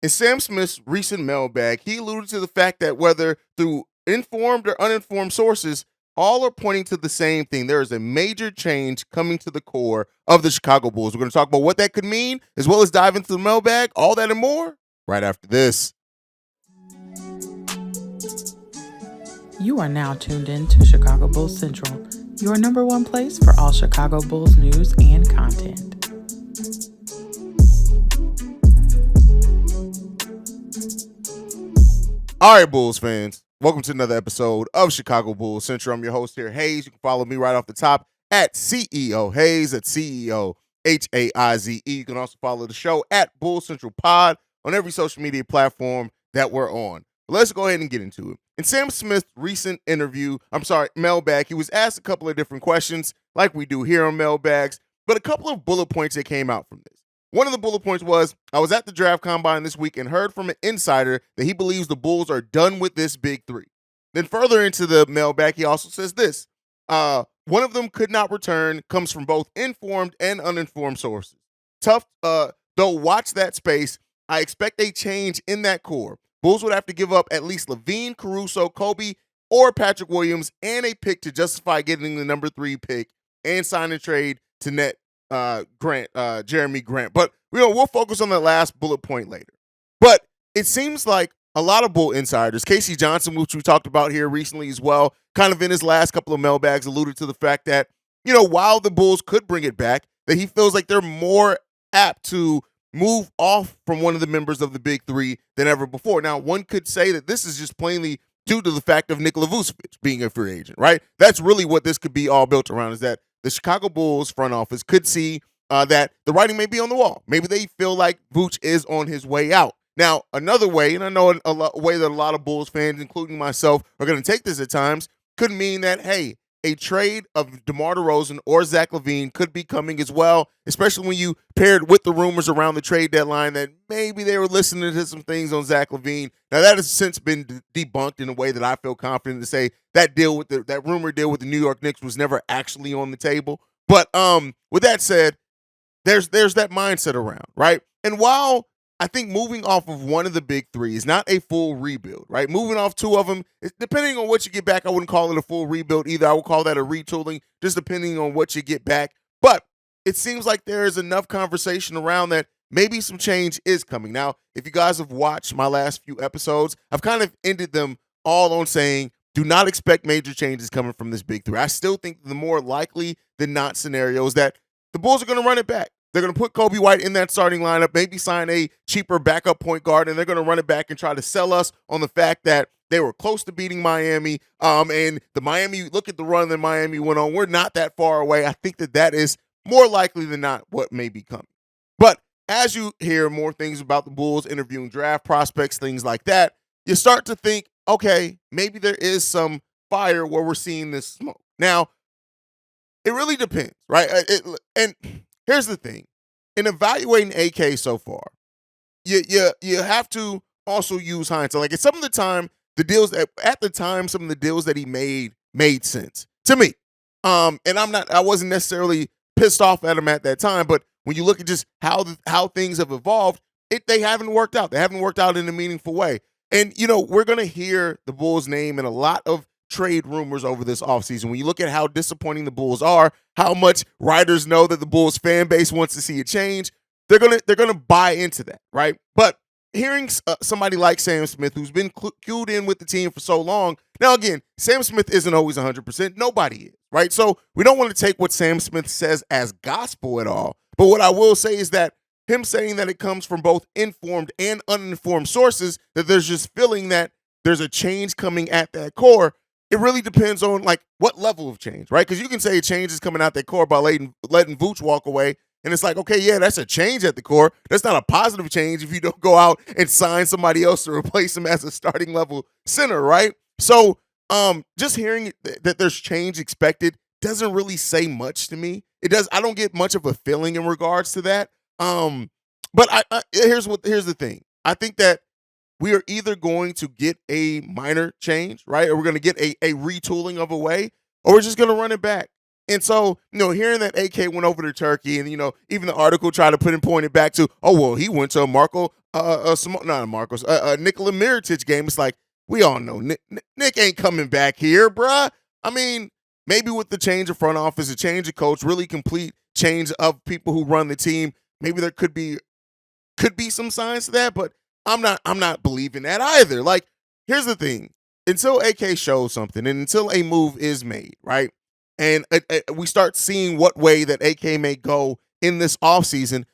In Sam Smith's recent mailbag, he alluded to the fact that whether through informed or uninformed sources, all are pointing to the same thing. There is a major change coming to the core of the Chicago Bulls. We're going to talk about what that could mean, as well as dive into the mailbag, all that and more, right after this. You are now tuned in to Chicago Bulls Central, your number one place for all Chicago Bulls news and content. All right, Bulls fans, welcome to another episode of Chicago Bulls Central. I'm your host here, Hayes. You can follow me right off the top at CEO Hayes, at CEO Haize. You can also follow the show at Bulls Central Pod on every social media platform that we're on. But let's go ahead and get into it. In Sam Smith's recent mailbag, he was asked a couple of different questions, like we do here on mailbags, but a couple of bullet points that came out from this. One of the bullet points was, I was at the draft combine this week and heard from an insider that he believes the Bulls are done with this big three. Then further into the mailbag, he also says this. One of them could not return, comes from both informed and uninformed sources. Tough, though, watch that space. I expect a change in that core. Bulls would have to give up at least Levine, Caruso, Coby, or Patrick Williams, and a pick to justify getting the number 3 pick and sign and trade to net Jeremy Grant. But we'll focus on that last bullet point later. But it seems like a lot of Bull insiders, Casey Johnson, which we talked about here recently as well, kind of in his last couple of mailbags alluded to the fact that, while the Bulls could bring it back, that he feels like they're more apt to move off from one of the members of the big three than ever before. Now, one could say that this is just plainly due to the fact of Nikola Vucevic being a free agent, right? That's really what this could be all built around, is that the Chicago Bulls front office could see that the writing may be on the wall. Maybe they feel like Vooch is on his way out. Now, another way, and I know a way that a lot of Bulls fans, including myself, are going to take this at times, could mean that, hey, a trade of DeMar DeRozan or Zach LaVine could be coming as well, especially when you paired with the rumors around the trade deadline that maybe they were listening to some things on Zach LaVine. Now, that has since been debunked in a way that I feel confident to say that rumor deal with the New York Knicks was never actually on the table. But with that said, there's that mindset around, right? And while I think moving off of one of the big three is not a full rebuild, right? Moving off two of them, depending on what you get back, I wouldn't call it a full rebuild either. I would call that a retooling, just depending on what you get back. But it seems like there is enough conversation around that maybe some change is coming. Now, if you guys have watched my last few episodes, I've kind of ended them all on saying, do not expect major changes coming from this big three. I still think the more likely than not scenario is that the Bulls are going to run it back. They're going to put Coby White in that starting lineup, maybe sign a cheaper backup point guard, and they're going to run it back and try to sell us on the fact that they were close to beating Miami. And look at the run that Miami went on. We're not that far away. I think that is more likely than not what may be coming. But as you hear more things about the Bulls interviewing draft prospects, things like that, you start to think, okay, maybe there is some fire where we're seeing this smoke. Now, it really depends, right? And here's the thing. In evaluating AK so far, you have to also use hindsight. Like, at some of the time, some of the deals that he made sense to me. And I wasn't necessarily pissed off at him at that time, but when you look at just how things have evolved, they haven't worked out. They haven't worked out in a meaningful way. And, we're going to hear the Bulls' name in a lot of trade rumors over this offseason. When you look at how disappointing the Bulls are, how much writers know that the Bulls fan base wants to see a change, they're gonna buy into that, right? But hearing somebody like Sam Smith, who's been cued in with the team for so long, now again, Sam Smith isn't always 100%. Nobody is, right? So we don't want to take what Sam Smith says as gospel at all. But what I will say is that him saying that it comes from both informed and uninformed sources, that there's just feeling that there's a change coming at that core. It really depends on, like, what level of change, right? Because you can say a change is coming out that core by letting Vooch walk away, and it's like, okay, yeah, that's a change at the core. That's not a positive change if you don't go out and sign somebody else to replace him as a starting level center, right? So just hearing that there's change expected doesn't really say much to me. I don't get much of a feeling in regards to that. But here's the thing. I think that we are either going to get a minor change, right? Or we're going to get a retooling of a way, or we're just going to run it back. And so, hearing that AK went over to Turkey and, even the article tried to point it back to, oh, well, he went to a Marco Nikola Mirotic game. It's like we all know Nick ain't coming back here, bruh. I mean, maybe with the change of front office, a change of coach, really complete change of people who run the team, maybe there could be some signs to that, but I'm not believing that either. Like, here's the thing. Until AK shows something and until a move is made, right? And we start seeing what way that AK may go in this offseason,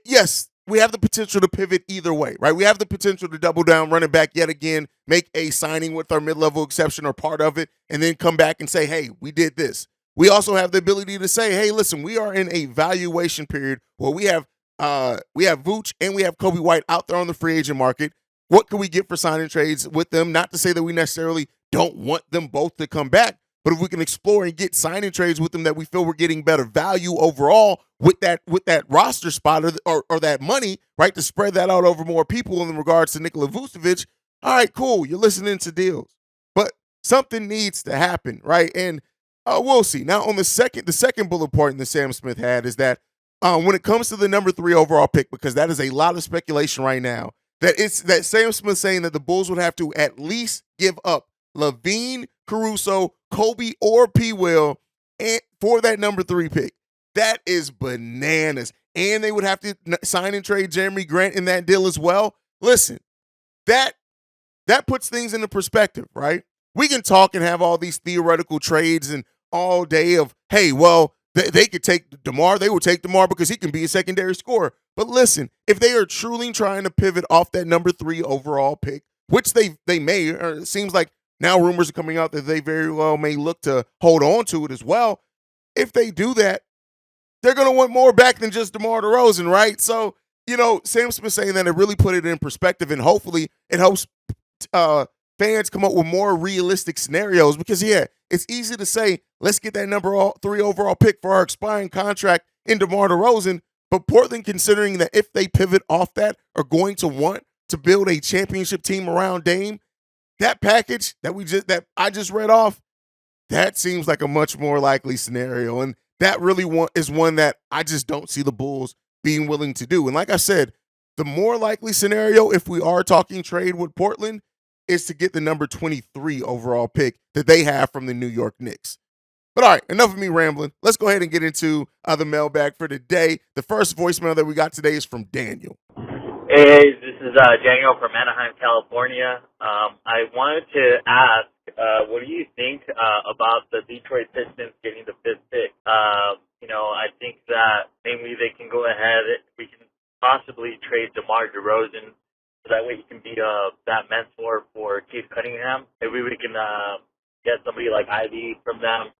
yes, we have the potential to pivot either way, right? We have the potential to double down, run it back yet again, make a signing with our mid-level exception or part of it, and then come back and say, hey, we did this. We also have the ability to say, hey, listen, we are in a valuation period where we have Vooch and we have Coby White out there on the free agent market. What can we get for signing trades with them? Not to say that we necessarily don't want them both to come back, but if we can explore and get signing trades with them that we feel we're getting better value overall with that roster spot or that money, right, to spread that out over more people in regards to Nikola Vucevic, all right, cool, you're listening to deals. But something needs to happen, right? And we'll see. Now, on the second bullet point that Sam Smith had is that when it comes to the number 3 overall pick, because that is a lot of speculation right now, that Sam Smith saying that the Bulls would have to at least give up LaVine, Caruso, Coby, or P. Will for that number 3 pick. That is bananas. And they would have to sign and trade Jeremy Grant in that deal as well. Listen, that puts things into perspective, right? We can talk and have all these theoretical trades and all day of, hey, well, they could take DeMar. They would take DeMar because he can be a secondary scorer. But listen, if they are truly trying to pivot off that number 3 overall pick, which they may, or it seems like now rumors are coming out that they very well may look to hold on to it as well. If they do that, they're going to want more back than just DeMar DeRozan, right? So, Sam Smith saying that it really put it in perspective, and hopefully it helps fans come up with more realistic scenarios because, yeah, it's easy to say, let's get that number 3 overall pick for our expiring contract in DeMar DeRozan, but Portland, considering that if they pivot off that, are going to want to build a championship team around Dame, that package that I just read off, that seems like a much more likely scenario. And that really is one that I just don't see the Bulls being willing to do. And like I said, the more likely scenario, if we are talking trade with Portland, is to get the number 23 overall pick that they have from the New York Knicks. But all right, enough of me rambling. Let's go ahead and get into the mailbag for today. The first voicemail that we got today is from Daniel. Hey, this is Daniel from Anaheim, California. I wanted to ask, what do you think about the Detroit Pistons getting the 5th pick? I think that maybe they can go ahead. We can possibly trade DeMar DeRozan so that way he can be that mentor for Keith Cunningham. Maybe we can get somebody like Ivy from them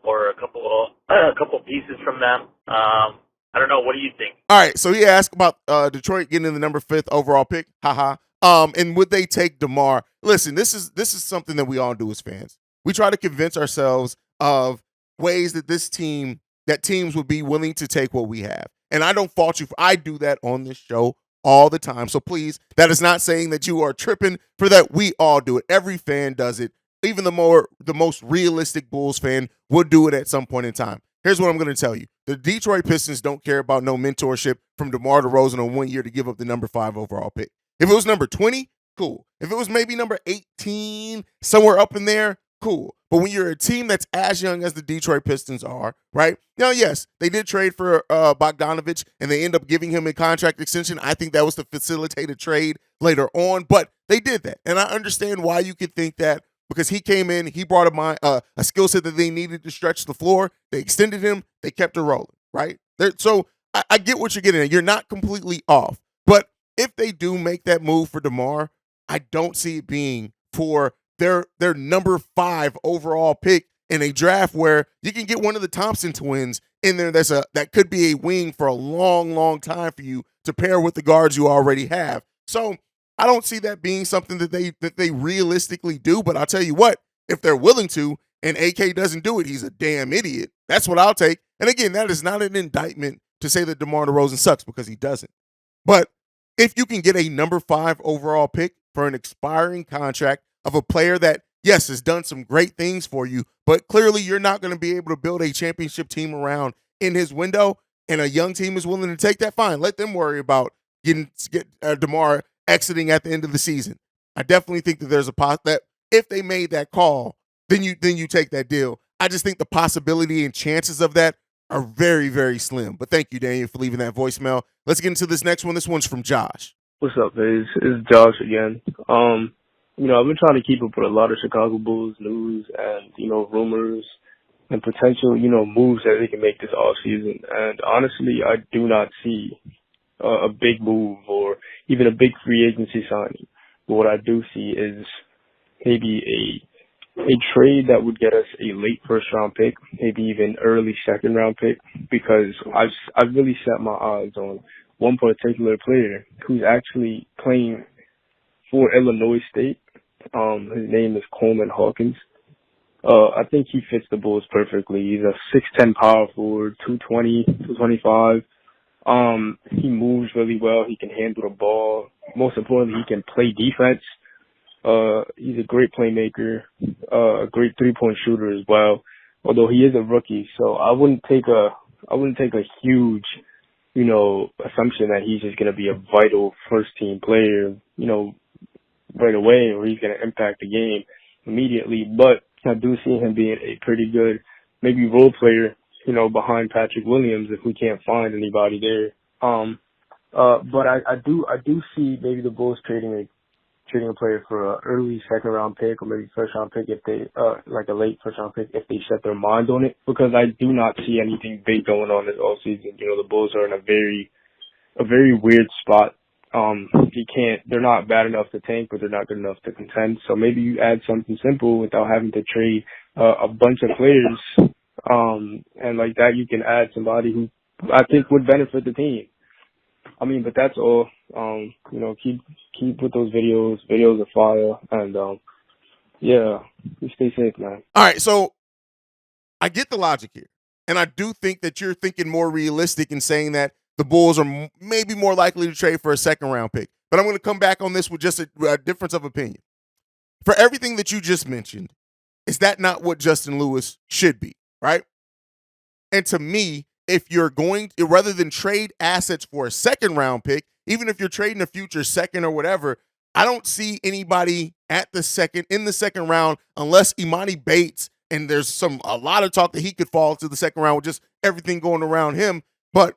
or a couple pieces from them. I don't know. What do you think? All right, so he asked about Detroit getting the number 5th overall pick. Haha. And would they take DeMar? Listen, this is something that we all do as fans. We try to convince ourselves of ways that teams would be willing to take what we have. And I don't fault you I do that on this show all the time. So please, that is not saying that you are tripping for that. We all do it. Every fan does it. Even the most realistic Bulls fan would do it at some point in time. Here's what I'm going to tell you. The Detroit Pistons don't care about no mentorship from DeMar DeRozan on 1 year to give up the number 5 overall pick. If it was number 20, cool. If it was maybe number 18, somewhere up in there, cool. But when you're a team that's as young as the Detroit Pistons are, right? Now, yes, they did trade for Bogdanovich, and they end up giving him a contract extension. I think that was to facilitate a trade later on, but they did that. And I understand why you could think that, because he came in, he brought a skill set that they needed to stretch the floor. They extended him. They kept it rolling, right? So I get what you're getting at. You're not completely off. But if they do make that move for DeMar, I don't see it being for their number 5 overall pick in a draft where you can get one of the Thompson twins in there that could be a wing for a long, long time for you to pair with the guards you already have. So I don't see that being something that they realistically do, but I'll tell you what, if they're willing to and AK doesn't do it, he's a damn idiot. That's what I'll take. And again, that is not an indictment to say that DeMar DeRozan sucks, because he doesn't. But if you can get a number 5 overall pick for an expiring contract of a player that, yes, has done some great things for you, but clearly you're not going to be able to build a championship team around in his window, and a young team is willing to take that, fine. Let them worry about get DeMar exiting at the end of the season. I definitely think that there's a that if they made that call, then you take that deal. I just think the possibility and chances of that are very, very slim. But thank you, Daniel, for leaving that voicemail. Let's get into this next one. This one's from Josh. What's up, guys? It's Josh again. I've been trying to keep up with a lot of Chicago Bulls news and, rumors and potential, moves that they can make this offseason. And honestly, I do not see a big move or even a big free agency signing. But what I do see is maybe a trade that would get us a late first round pick, maybe even early second round pick, because I've really set my eyes on one particular player who's actually playing for Illinois State. His name is Coleman Hawkins. I think he fits the Bulls perfectly. He's a 6'10" power forward, 220, 225. He moves really well. He can handle the ball. Most importantly, he can play defense. He's a great playmaker, a great 3-point shooter as well. Although he is a rookie, so I wouldn't take a huge, assumption that he's just going to be a vital first team player, right away, or he's going to impact the game immediately. But I do see him being a pretty good, maybe role player, behind Patrick Williams if we can't find anybody there. But I do see maybe the Bulls trading a player for an early second round pick or maybe first round pick if they like a late first round pick if they set their mind on it, because I do not see anything big going on this offseason. The Bulls are in a very weird spot. They're not bad enough to tank, but they're not good enough to contend. So maybe you add something simple without having to trade a bunch of players. And like that, you can add somebody who I think would benefit the team. But that's all. Keep with those videos. Videos are fire. And, you stay safe, man. All right. So I get the logic here. And I do think that you're thinking more realistic in saying that the Bulls are maybe more likely to trade for a second round pick. But I'm going to come back on this with just a difference of opinion. For everything that you just mentioned, is that not what Justin Lewis should be, right? And to me, if you're rather than trade assets for a second round pick, even if you're trading a future second or whatever, I don't see anybody in the second round unless Imani Bates, and there's a lot of talk that he could fall to the second round with just everything going around him. But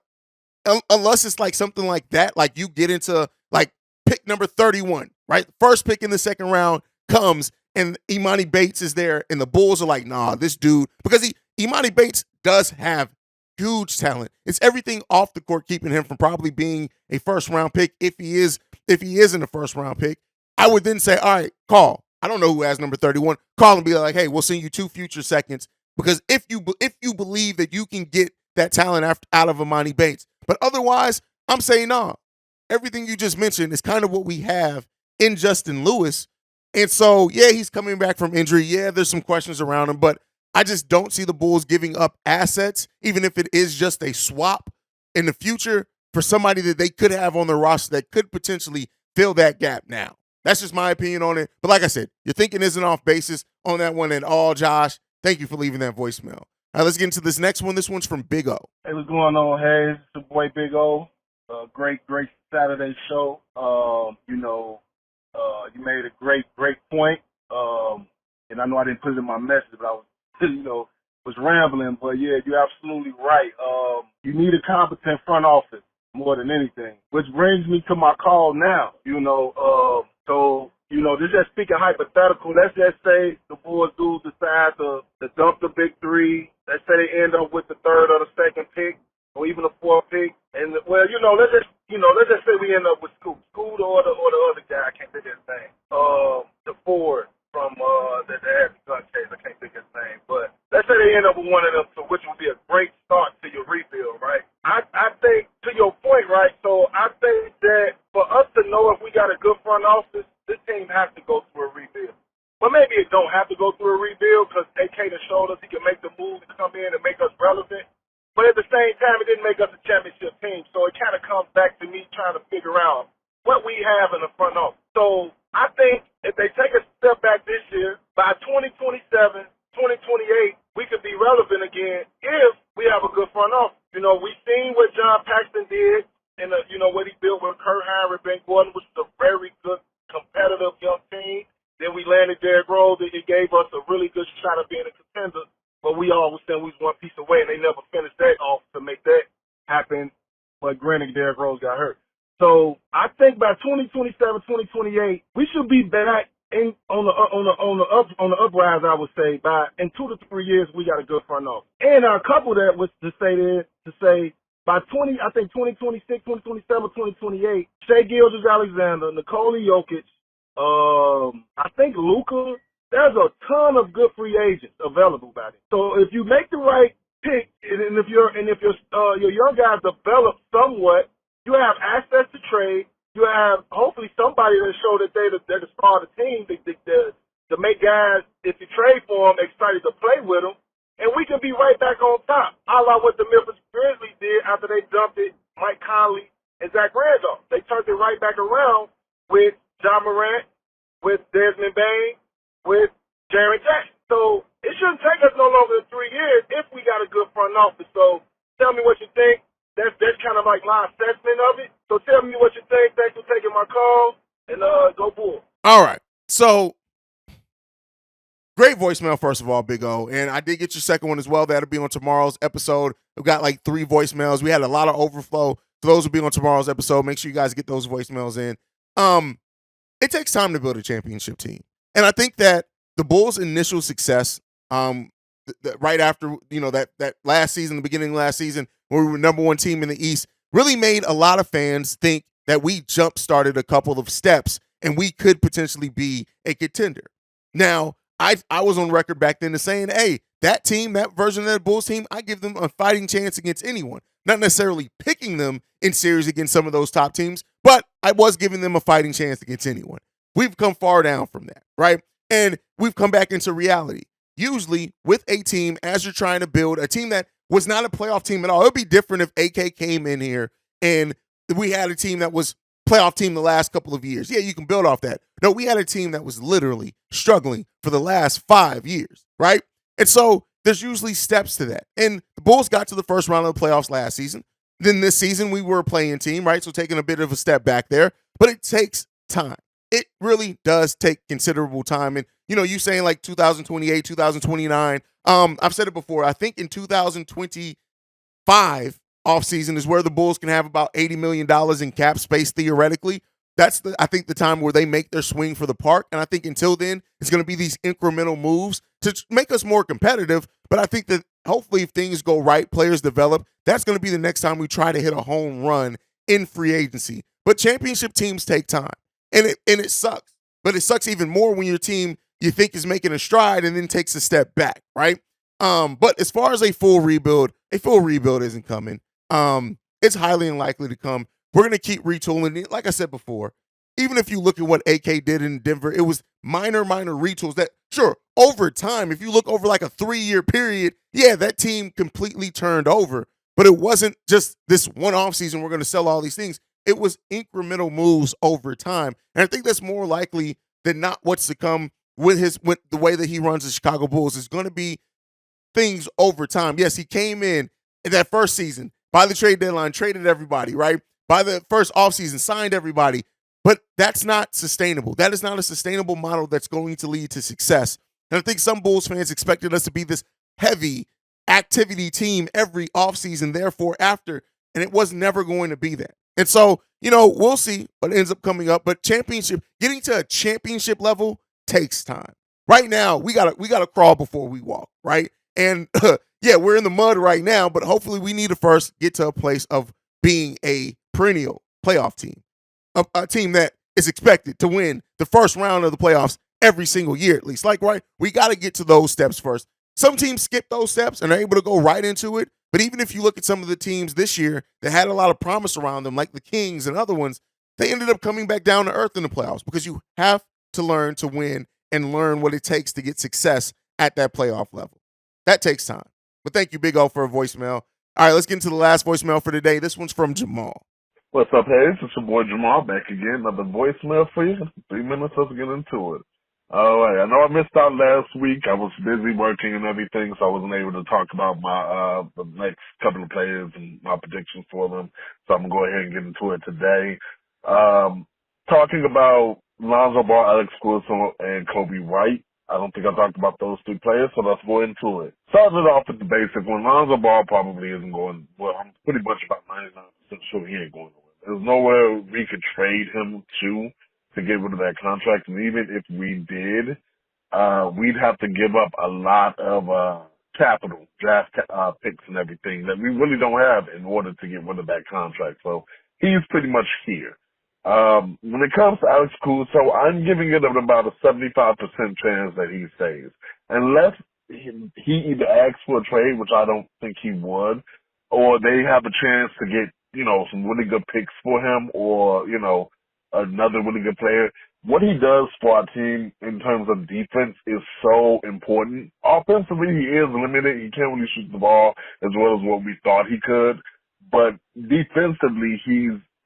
unless it's like something like that, like you get into like pick number 31, right? First pick in the second round comes and Imani Bates is there and the Bulls are like, nah, this dude, because Imani Bates does have huge talent. It's everything off the court keeping him from probably being a first round pick. If he isn't a first round pick, I would then say, all right, call. I don't know who has number 31. Call and be like, hey, we'll send you 2 future seconds, because if you believe that you can get that talent out of Imani Bates. But otherwise, I'm saying no. Everything you just mentioned is kind of what we have in Justin Lewis. And so, yeah, he's coming back from injury. Yeah, there's some questions around him, but I just don't see the Bulls giving up assets, even if it is just a swap in the future, for somebody that they could have on their roster that could potentially fill that gap now. That's just my opinion on it. But like I said, your thinking isn't off basis on that one at all, Josh. Thank you for leaving that voicemail. All right, let's get into this next one. This one's from Big O. Hey, what's going on, Hayes? It's your boy Big O. Great Saturday show. You made a great point. And I know I didn't put it in my message, but I was, was rambling. But yeah, you're absolutely right. You need a competent front office more than anything. Which brings me to my call now. This just speaking hypothetical. Let's just say the Bulls do decide to dump the big three. Let's say they end up with the third or the second pick, or even the fourth pick. And let's just say we end up with Scoot or the other guy. I can't think of his name. The Ford from the gun case. I can't think of his name. But let's say they end up with one of them, so which would be a great start to your rebuild, right? I think, to your point, right? So I think that for us to know if we got a good front office, this team has to go through a rebuild. But maybe it don't have to go through a rebuild, because AK done showed us he can make the move to come in and make us relevant. But at the same time, it didn't make us a championship team. So it kind of comes back to me trying to figure out what we have in the front office. So I think if they take a step back this year, by 2027, 2028, we could be relevant again if we have a good front office. We've seen what John Paxson did and what he built with Kurt Heinrich, Ben Gordon, which was a very good competitive young team. Then we landed Derrick Rose. It gave us a really good shot of being a contender. But we always said we was one piece away, and they never finished that off to make that happen. But granted, Derrick Rose got hurt. So I think by 2027, 2028, we should be back on the uprise. I would say in 2 to 3 years, we got a good front office. And I couple that with to say by 2026, 2027, 2028, Shai Gilgeous-Alexander, Nikola Jokic, I think Luka. There's a ton of good free agents available by then. So if you make the right pick, and if your young guys develop somewhat, you have access to trade. You have hopefully somebody that show that they're the star of the team to make guys, if you trade for them, excited to play with them, and we can be right back on top. A la what the Memphis Grizzlies did after they dumped it, Mike Conley and Zach Randolph. They turned it right back around with John Morant, with Desmond Bain, with Jaren Jackson. So it shouldn't take us no longer than 3 years if we got a good front office. So tell me what you think. That's kind of like my assessment of it. So tell me what you think. Thanks for taking my call, and go Bulls. All right. So great voicemail, first of all, Big O. And I did get your second one as well. That'll be on tomorrow's episode. We've got like 3 voicemails. We had a lot of overflow. So those will be on tomorrow's episode. Make sure you guys get those voicemails in. It takes time to build a championship team. And I think that the Bulls' initial success, right after that last season, the beginning of last season, where we were number 1 team in the East, really made a lot of fans think that we jump-started a couple of steps and we could potentially be a contender. Now, I was on record back then to saying, hey, that team, that version of that Bulls team, I give them a fighting chance against anyone. Not necessarily picking them in series against some of those top teams, but I was giving them a fighting chance against anyone. We've come far down from that, right? And we've come back into reality. Usually with a team, as you're trying to build a team that was not a playoff team at all, it would be different if AK came in here and we had a team that was playoff team the last couple of years. Yeah, you can build off that. No, we had a team that was literally struggling for the last 5 years, right? And so there's usually steps to that. And the Bulls got to the first round of the playoffs last season. Then this season, we were a playing team, right? So taking a bit of a step back there. But it takes time. It really does take considerable time. And, you saying like 2028, 2029. I've said it before. I think in 2025 offseason is where the Bulls can have about $80 million in cap space theoretically. That's I think the time where they make their swing for the park. And I think until then, it's going to be these incremental moves to make us more competitive. But I think that hopefully if things go right, players develop, that's going to be the next time we try to hit a home run in free agency. But championship teams take time. And it sucks. But it sucks even more when your team you think is making a stride and then takes a step back, right? But as far as a full rebuild isn't coming. It's highly unlikely to come. We're going to keep retooling it. Like I said before, even if you look at what AK did in Denver, it was minor retools that, sure, over time, if you look over like a 3-year period, yeah, that team completely turned over. But it wasn't just this one offseason, we're going to sell all these things. It was incremental moves over time. And I think that's more likely than not what's to come with the way that he runs the Chicago Bulls is going to be things over time. Yes, he came in that first season, by the trade deadline, traded everybody, right? By the first offseason, signed everybody. But that's not sustainable. That is not a sustainable model that's going to lead to success. And I think some Bulls fans expected us to be this heavy activity team every offseason, therefore after, and it was never going to be that. And so, we'll see what ends up coming up. But getting to a championship level takes time. Right now, we gotta crawl before we walk, right? And yeah, we're in the mud right now, but hopefully we need to first get to a place of being a perennial playoff team, a team that is expected to win the first round of the playoffs every single year at least. Like, right, we got to get to those steps first. Some teams skip those steps and are able to go right into it. But even if you look at some of the teams this year that had a lot of promise around them, like the Kings and other ones, they ended up coming back down to earth in the playoffs because you have to learn to win and learn what it takes to get success at that playoff level. That takes time. But thank you, Big O, for a voicemail. All right, let's get into the last voicemail for today. This one's from Jamal. What's up, Hayes? It's your boy Jamal back again. Another voicemail for you. 3 minutes, let's get into it. All right. I know I missed out last week. I was busy working and everything, so I wasn't able to talk about my the next couple of players and my predictions for them. So I'm gonna go ahead and get into it today. Talking about Lonzo Ball, Alex Caruso, and Coby White. I don't think I talked about those three players, so let's go into it. Starting it off with the basic one. Lonzo Ball probably isn't going. Well, I'm pretty much about 99% sure he ain't going nowhere. There's nowhere we could trade him to get rid of that contract. And even if we did, we'd have to give up a lot of capital, draft picks and everything that we really don't have in order to get rid of that contract. So he's pretty much here. When it comes to Alex Caruso, I'm giving it about a 75% chance that he stays. Unless he either asks for a trade, which I don't think he would, or they have a chance to get, some really good picks for him or, another really good player. What he does for our team in terms of defense is so important. Offensively, he is limited. He can't really shoot the ball as well as what we thought he could. But defensively,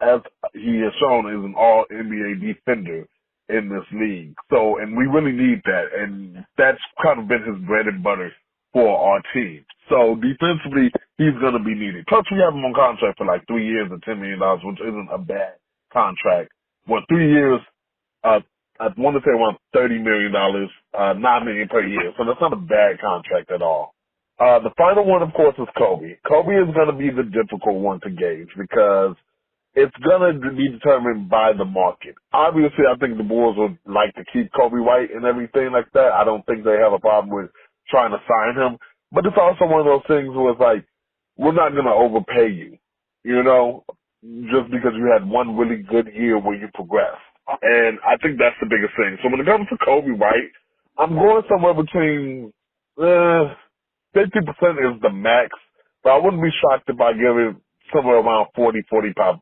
as he has shown, is an all-NBA defender in this league. So, and we really need that. And that's kind of been his bread and butter for our team. So defensively, he's going to be needed. Plus, we have him on contract for like 3 years and $10 million, which isn't a bad contract. Well, 3 years, I want to say around $30 million, $9 million per year. So that's not a bad contract at all. The final one, of course, is Coby. Coby is going to be the difficult one to gauge because it's going to be determined by the market. Obviously, I think the Bulls would like to keep Coby White and everything like that. I don't think they have a problem with trying to sign him. But it's also one of those things where it's like, we're not going to overpay you, just because you had one really good year where you progressed. And I think that's the biggest thing. So when it comes to Coby White, I'm going somewhere between 50% is the max, but I wouldn't be shocked if I give it somewhere around 40-45%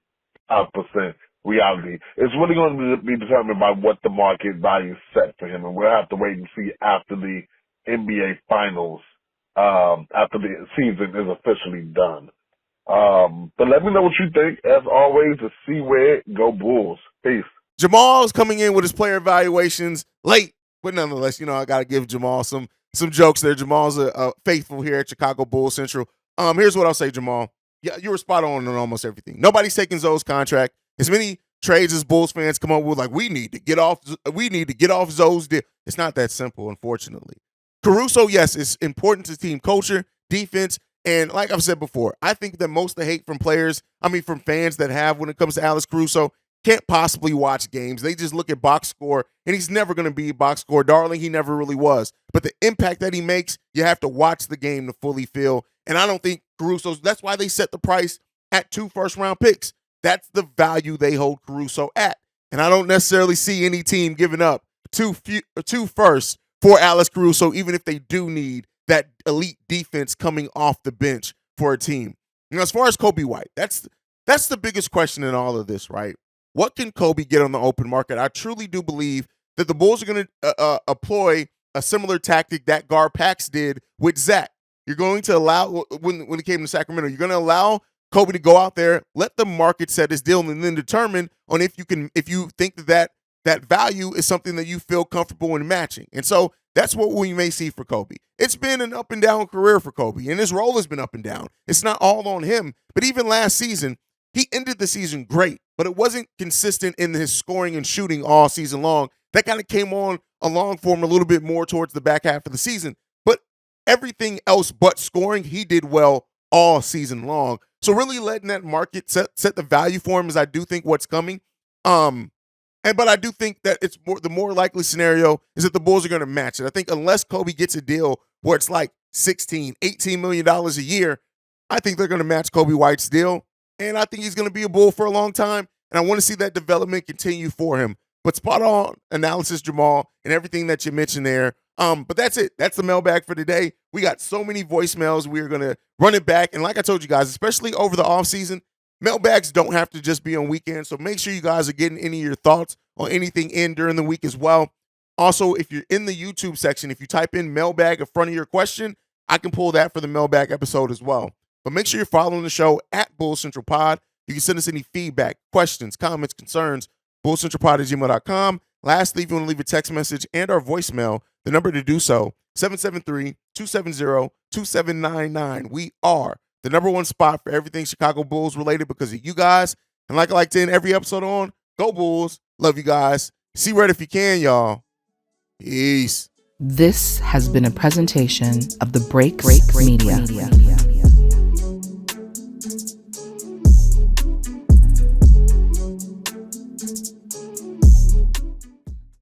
reality. It's really going to be determined by what the market value set for him, and we'll have to wait and see after the NBA Finals, after the season is officially done. But let me know what you think. As always, to see where it go Bulls. Peace. Jamal's coming in with his player evaluations late, but nonetheless, I got to give Jamal some jokes there. Jamal's a faithful here at Chicago Bulls Central. Here's what I'll say, Jamal. Yeah, you were spot on almost everything. Nobody's taking Zoe's contract. As many trades as Bulls fans come up with, like, we need to get off Zoe's deal. It's not that simple, unfortunately. Caruso, yes, is important to team culture, defense, and like I've said before, I think that most of the hate from from fans that have when it comes to Alex Caruso, can't possibly watch games. They just look at box score, and he's never going to be a box score darling. He never really was. But the impact that he makes, you have to watch the game to fully feel. And I don't think Caruso's – that's why they set the price at 2 first-round picks. That's the value they hold Caruso at. And I don't necessarily see any team giving up two firsts for Alex Caruso, even if they do need that elite defense coming off the bench for a team. Now, as far as Coby White, that's the biggest question in all of this, right? What can Coby get on the open market? I truly do believe that the Bulls are going to employ a similar tactic that Gar Pax did with Zach. You're going to allow, when it came to Sacramento, you're going to allow Coby to go out there, let the market set his deal, and then determine on if you think that value is something that you feel comfortable in matching. And so that's what we may see for Coby. It's been an up and down career for Coby, and his role has been up and down. It's not all on him. But even last season, he ended the season great, but it wasn't consistent in his scoring and shooting all season long. That kind of came along for him a little bit more towards the back half of the season. But everything else but scoring, he did well all season long. So really letting that market set the value for him is, I do think, what's coming. But I do think that the more likely scenario is that the Bulls are going to match it. I think unless Coby gets a deal where it's like $16, $18 million a year, I think they're going to match Coby White's deal. And I think he's going to be a Bull for a long time. And I want to see that development continue for him. But spot on analysis, Jamal, and everything that you mentioned there. But that's it. That's the mailbag for today. We got so many voicemails. We are going to run it back. And like I told you guys, especially over the offseason, mailbags don't have to just be on weekends. So make sure you guys are getting any of your thoughts on anything in during the week as well. Also, if you're in the YouTube section, if you type in mailbag in front of your question, I can pull that for the mailbag episode as well. But make sure you're following the show at Bull Central Pod. You can send us any feedback, questions, comments, concerns, bullcentralpod@gmail.com. Lastly, if you want to leave a text message and our voicemail, the number to do so, 773-270-2799. We are the number one spot for everything Chicago Bulls related because of you guys. And like I like to end every episode on, go Bulls. Love you guys. See Red if you can, y'all. Peace. This has been a presentation of the Break Media.